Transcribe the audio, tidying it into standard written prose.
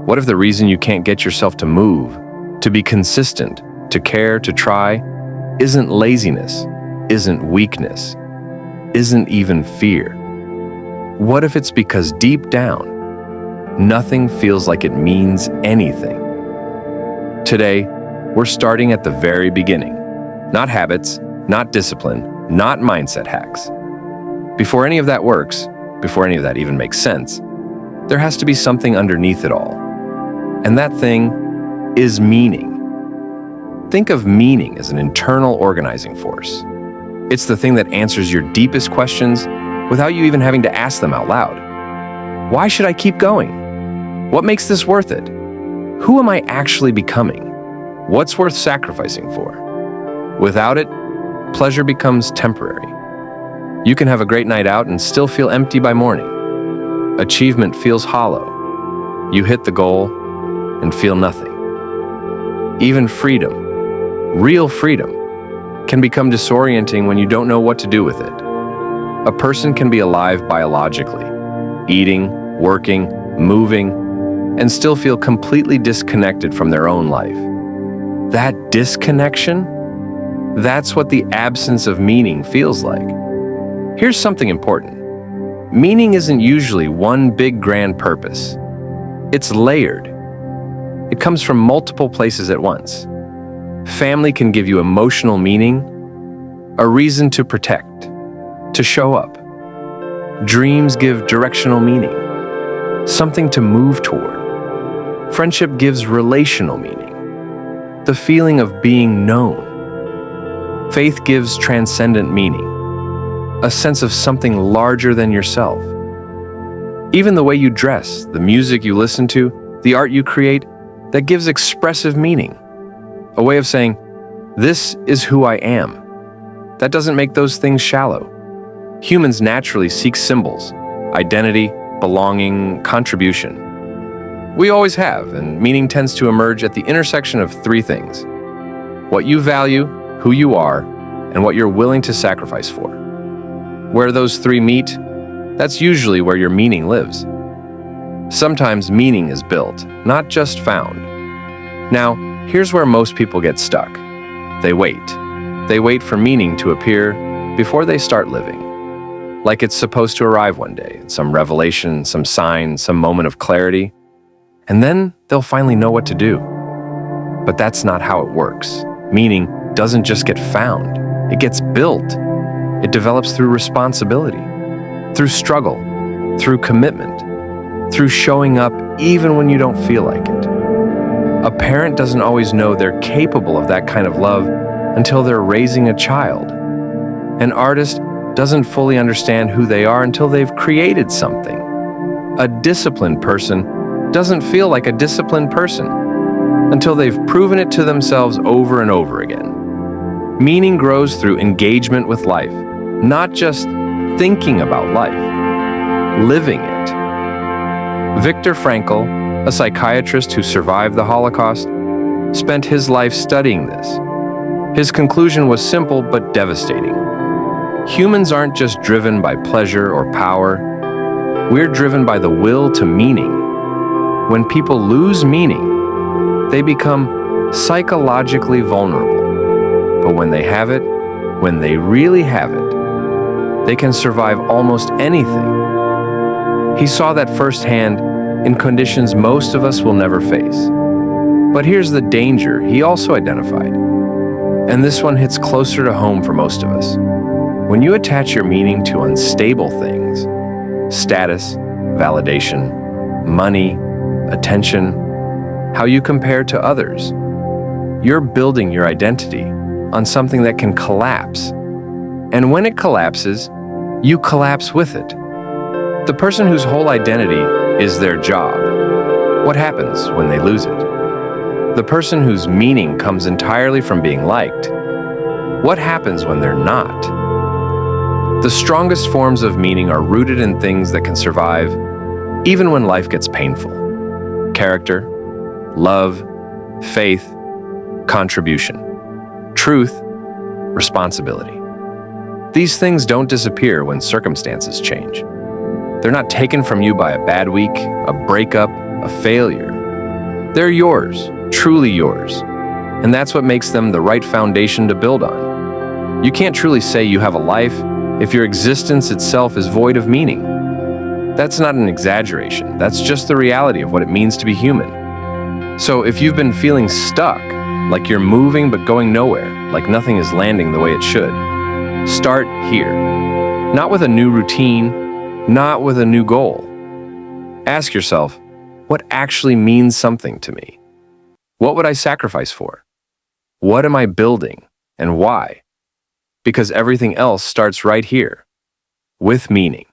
What if the reason you can't get yourself to move, to be consistent, to care, to try, isn't laziness, isn't weakness, isn't even fear? What if it's because deep down, nothing feels like it means anything? Today, we're starting at the very beginning. Not habits, not discipline, not mindset hacks. Before any of that works, before any of that even makes sense, there has to be something underneath it all. And that thing is meaning. Think of meaning as an internal organizing force. It's the thing that answers your deepest questions without you even having to ask them out loud. Why should I keep going? What makes this worth it? Who am I actually becoming? What's worth sacrificing for? Without it, pleasure becomes temporary. You can have a great night out and still feel empty by morning. Achievement feels hollow. You hit the goal and feel nothing. Even freedom, real freedom, can become disorienting when you don't know what to do with it. A person can be alive biologically, eating, working, moving, and still feel completely disconnected from their own life. That disconnection, that's what the absence of meaning feels like. Here's something important. Meaning isn't usually one big grand purpose. It's layered. It comes from multiple places at once. Family can give you emotional meaning, a reason to protect, to show up. Dreams give directional meaning, something to move toward. Friendship gives relational meaning, the feeling of being known. Faith gives transcendent meaning, a sense of something larger than yourself. Even the way you dress, the music you listen to, the art you create, that gives expressive meaning. A way of saying, this is who I am. That doesn't make those things shallow. Humans naturally seek symbols, identity, belonging, contribution. We always have, and meaning tends to emerge at the intersection of three things: what you value, who you are, and what you're willing to sacrifice for. Where those three meet, that's usually where your meaning lives. Sometimes meaning is built, not just found. Now, here's where most people get stuck. They wait. They wait for meaning to appear before they start living. Like it's supposed to arrive one day, some revelation, some sign, some moment of clarity. And then they'll finally know what to do. But that's not how it works. Meaning doesn't just get found. It gets built. It develops through responsibility, through struggle, through commitment, through showing up even when you don't feel like it. A parent doesn't always know they're capable of that kind of love until they're raising a child. An artist doesn't fully understand who they are until they've created something. A disciplined person doesn't feel like a disciplined person until they've proven it to themselves over and over again. Meaning grows through engagement with life, not just thinking about life, living it. Viktor Frankl, a psychiatrist who survived the Holocaust, spent his life studying this. His conclusion was simple but devastating. Humans aren't just driven by pleasure or power. We're driven by the will to meaning. When people lose meaning, they become psychologically vulnerable. But when they have it, when they really have it, they can survive almost anything. He saw that firsthand in conditions most of us will never face. But here's the danger he also identified. And this one hits closer to home for most of us. When you attach your meaning to unstable things, status, validation, money, attention, how you compare to others, you're building your identity on something that can collapse. And when it collapses, you collapse with it. The person whose whole identity is their job, what happens when they lose it? The person whose meaning comes entirely from being liked, what happens when they're not? The strongest forms of meaning are rooted in things that can survive even when life gets painful. Character, love, faith, contribution, truth, responsibility. These things don't disappear when circumstances change. They're not taken from you by a bad week, a breakup, a failure. They're yours, truly yours. And that's what makes them the right foundation to build on. You can't truly say you have a life if your existence itself is void of meaning. That's not an exaggeration. That's just the reality of what it means to be human. So if you've been feeling stuck, like you're moving but going nowhere, like nothing is landing the way it should, start here. Not with a new routine, not with a new goal. Ask yourself, what actually means something to me? What would I sacrifice for? What am I building and why? Because everything else starts right here, with meaning.